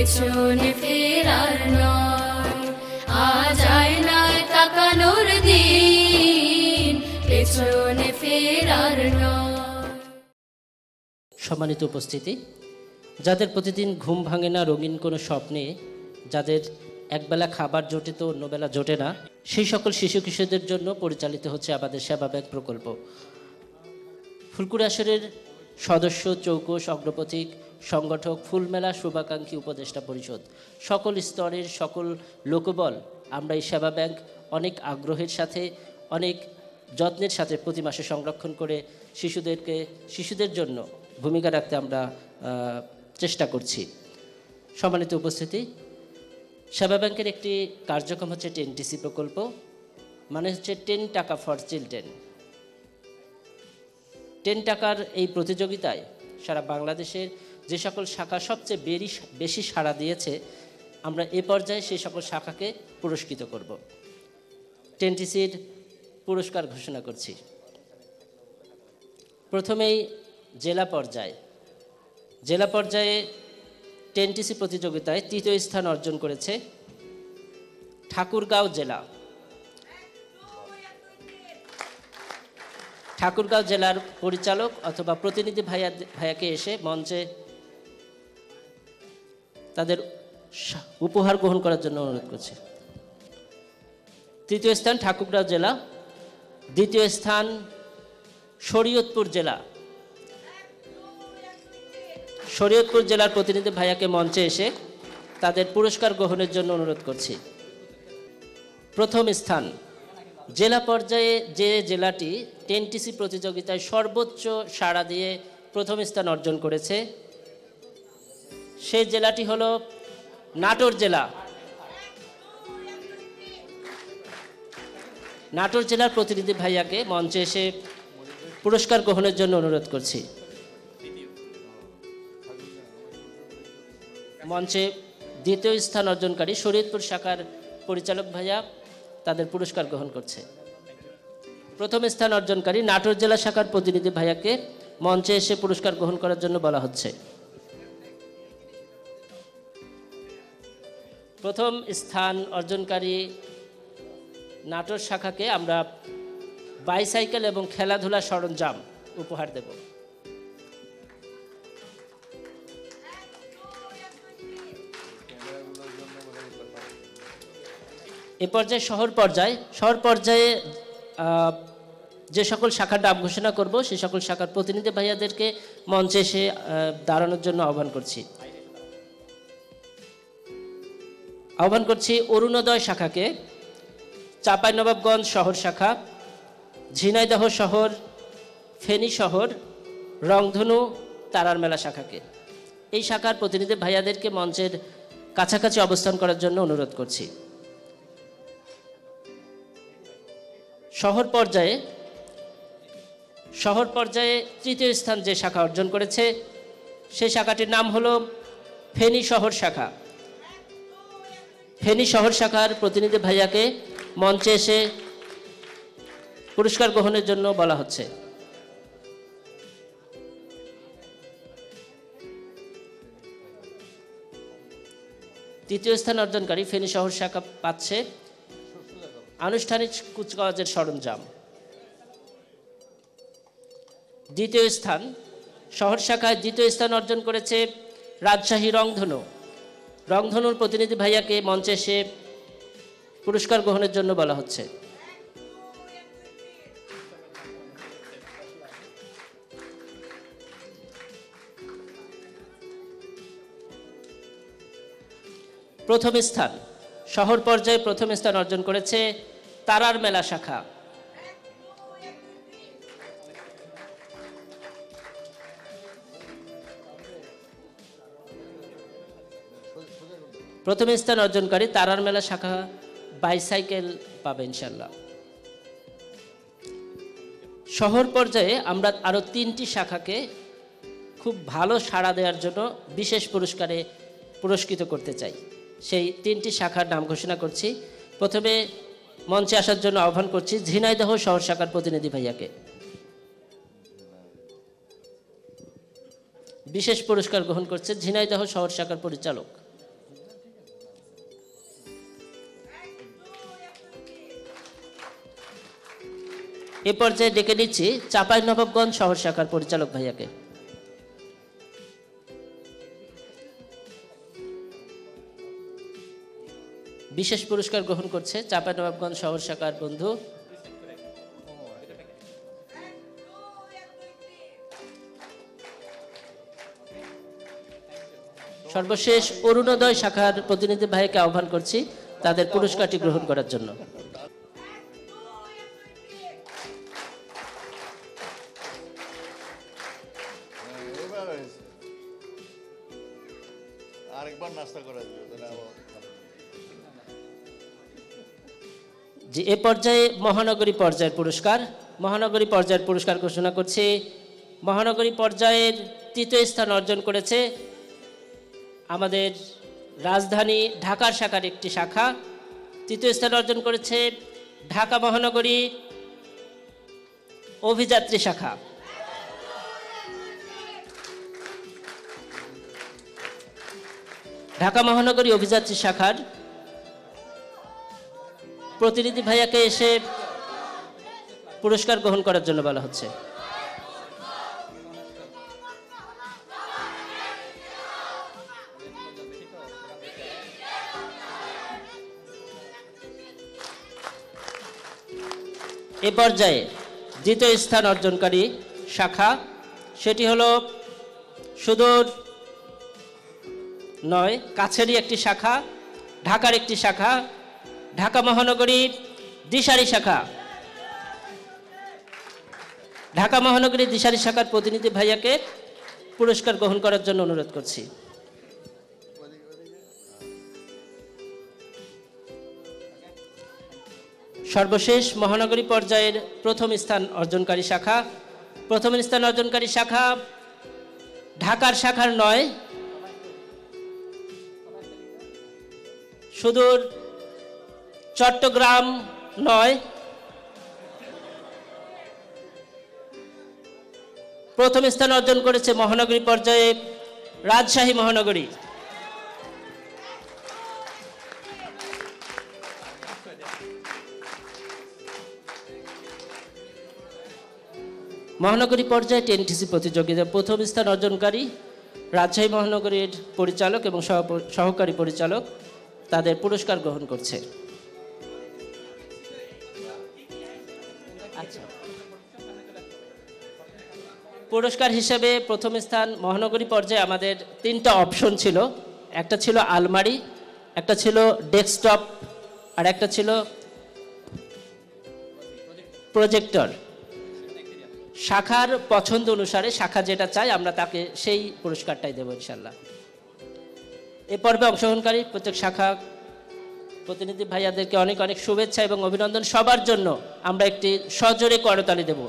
পেছনে ফেরার নয়, আজ আয়নায় তাকানোর দিন, পেছনে ফেরার নয়। সম্মানিত উপস্থিতি, যাদের প্রতিদিন ঘুম ভাঙে না রঙিন কোনো স্বপ্নে, যাদের একবেলা খাবার জোটে তো অন্যবেলা জোটে না, সেই সকল শিশু কিশোরদের জন্য পরিচালিত হচ্ছে আমাদের সেবা ব্যাংক প্রকল্প। ফুলকুড়ি আসরের সদস্য, চৌকস, অগ্রপথিক, সংগঠক, ফুলমেলা, শুভাকাঙ্ক্ষী, উপদেষ্টা পরিষদ, সকল স্তরের সকল লোকবল আমরা এই সেবা ব্যাংক অনেক আগ্রহের সাথে, অনেক যত্নের সাথে প্রতি মাসে সংরক্ষণ করে শিশুদের জন্য ভূমিকা রাখতে আমরা চেষ্টা করছি। সম্মানিত উপস্থিতি, সেবা ব্যাংকের একটি কার্যক্রম হচ্ছে 10TC প্রকল্প, মানে হচ্ছে 10 টাকা ফর চিলড্রেন। 10 টাকার এই প্রতিযোগিতায় সারা বাংলাদেশের যে সকল শাখা সবচেয়ে বেশি সাড়া দিয়েছে, আমরা এ পর্যায়ে সেই সকল শাখাকে পুরস্কৃত করব। 10TCর পুরস্কার ঘোষণা করছি। প্রথমেই জেলা পর্যায়ে 10TC প্রতিযোগিতায় তৃতীয় স্থান অর্জন করেছে ঠাকুরগাঁও জেলার পরিচালক অথবা প্রতিনিধি ভাইয়াকে এসে মঞ্চে তাদের উপহার গ্রহণ করার জন্য অনুরোধ করছি। তৃতীয় স্থান ঠাকুরগাঁও জেলা। দ্বিতীয় স্থান শরীয়তপুর জেলার প্রতিনিধি ভাইয়াকে মঞ্চে এসে তাদের পুরস্কার গ্রহণের জন্য অনুরোধ করছি। প্রথম স্থান, জেলা পর্যায়ে যে জেলাটি 10TC প্রতিযোগিতায় সর্বোচ্চ সাড়া দিয়ে প্রথম স্থান অর্জন করেছে, সেই জেলাটি হলো নাটোর জেলা। নাটোর জেলার প্রতিনিধি ভাইয়াকে মঞ্চে এসে পুরস্কার গ্রহণের জন্য অনুরোধ করছি। মঞ্চে দ্বিতীয় স্থান অর্জনকারী শরীয়তপুর শাখার পরিচালক ভাইয়া তাদের পুরস্কার গ্রহণ করছে। প্রথম স্থান অর্জনকারী নাটোর জেলা শাখার প্রতিনিধি ভাইয়াকে মঞ্চে এসে পুরস্কার গ্রহণ করার জন্য বলা হচ্ছে। প্রথম স্থান অর্জনকারী নাটোর শাখাকে আমরা বাইসাইকেল এবং খেলাধুলা সরঞ্জাম উপহার দেব। এ পর্যায়ে শহর পর্যায়ে যে সকল শাখার নাম ঘোষণা করব, সেই সকল শাখার প্রতিনিধি ভাইয়াদেরকে মঞ্চে এসে দাঁড়ানোর জন্য আহ্বান করছি। অরুণোদয় শাখাকে, চাঁপাইনবাবগঞ্জ শহর শাখা, ঝিনাইদহ শহর, ফেনী শহর, রংধনু, তারার মেলা শাখাকে, এই শাখার প্রতিনিধি ভাইয়াদেরকে মঞ্চের কাছাকাছি অবস্থান করার জন্য অনুরোধ করছি। শহর পর্যায়ে তৃতীয় স্থান যে শাখা অর্জন করেছে, সেই শাখাটির নাম হলো ফেনী শহর শাখা। ফেনী শহর শাখার প্রতিনিধি ভাইয়াকে মঞ্চে এসে পুরস্কার গ্রহণের জন্য বলা হচ্ছে। তৃতীয় স্থান অর্জনকারী ফেনী শহর শাখা পাচ্ছে আনুষ্ঠানিক কুচকাওয়াজের সরঞ্জাম। দ্বিতীয় স্থান শহর শাখায় দ্বিতীয় স্থান অর্জন করেছে রাজশাহী রংধনুর প্রতিনিধি ভাইয়াকে মঞ্চে এসে পুরস্কার গ্রহণের জন্য বলা হচ্ছে। প্রথম স্থান শহর পর্যায়ে প্রথম স্থান অর্জন করেছে তারার মেলা শাখা। প্রথম স্থান অর্জনকারী তারার মেলা শাখা বাইসাইকেল পাবে ইনশাল্লাহ। শহর পর্যায়ে আমরা আরো 3টি শাখাকে খুব ভালো সাড়া দেওয়ার জন্য বিশেষ পুরস্কারে পুরস্কৃত করতে চাই। সেই 3টি শাখার নাম ঘোষণা করছি। প্রথমে মঞ্চে আসার জন্য আহ্বান করছি ঝিনাইদহ শহর শাখার প্রতিনিধি ভাইয়াকে। বিশেষ পুরস্কার গ্রহণ করছে ঝিনাইদহ শহর শাখার পরিচালক এ পর্যায়ে ডেকে নিচ্ছি চাঁপাইনবাবগঞ্জ শহর শাখার পরিচালক ভাইয়াকে। বিশেষ পুরস্কার গ্রহণ করছে চাঁপাইনবাবগঞ্জ শহর শাখার বন্ধু সর্বশেষ অরুণোদয় শাখার প্রতিনিধি ভাইকে আহ্বান করছি তাদের পুরস্কারটি গ্রহণ করার জন্য। জি, এ পর্যায়ে মহানগরী পর্যায়ের পুরস্কার ঘোষণা করছি। মহানগরী পর্যায়ের তৃতীয় স্থান অর্জন করেছে আমাদের রাজধানী ঢাকার শাখার একটি শাখা। তৃতীয় স্থান অর্জন করেছে ঢাকা মহানগরী অভিযাত্রী শাখা। ঢাকা মহানগরী অভিযাত্রী শাখার প্রতিনিধি ভাইয়াকে এসে পুরস্কার গ্রহণ করার জন্য বলা হচ্ছে। এ পর্যায়ে দ্বিতীয় স্থান অর্জনকারী শাখা, সেটি হলো সুদূর নয়, কাছেরই একটি শাখা, ঢাকার একটি শাখা, ঢাকা মহানগরীর দিশারি শাখা। ঢাকা মহানগরীর দিশারি শাখার প্রতিনিধি ভাইয়াকে পুরস্কার গ্রহণ করার জন্য অনুরোধ করছি। সর্বশেষ মহানগরী পর্যায়ের প্রথম স্থান অর্জনকারী শাখা ঢাকার শাখার নয়, সুদূর চট্টগ্রাম নয়, প্রথম স্থান অর্জন করেছে মহানগরী পর্যায়ে রাজশাহী মহানগরী। মহানগরী পর্যায়ে টেনটিসি প্রতিযোগিতা প্রথম স্থান অর্জনকারী রাজশাহী মহানগরীর পরিচালক এবং সহকারী পরিচালক তাদের পুরস্কার গ্রহণ করছে। পুরস্কার হিসেবে প্রথম স্থান মহানগরী পর্যায়ে আমাদের তিনটা অপশন ছিল। একটা ছিল আলমারি, একটা ছিল ডেস্কটপ, আর একটা ছিল প্রজেক্টর। শাখার পছন্দ অনুসারে শাখা যেটা চাই আমরা তাকে সেই পুরস্কারটাই দেব ইনশাল্লাহ। এ পর্বে অংশগ্রহণকারী প্রত্যেক শাখা প্রতিনিধি ভাইয়াদেরকে অনেক অনেক শুভেচ্ছা এবং অভিনন্দন। সবার জন্য আমরা একটি সজোরে করতালি দেব।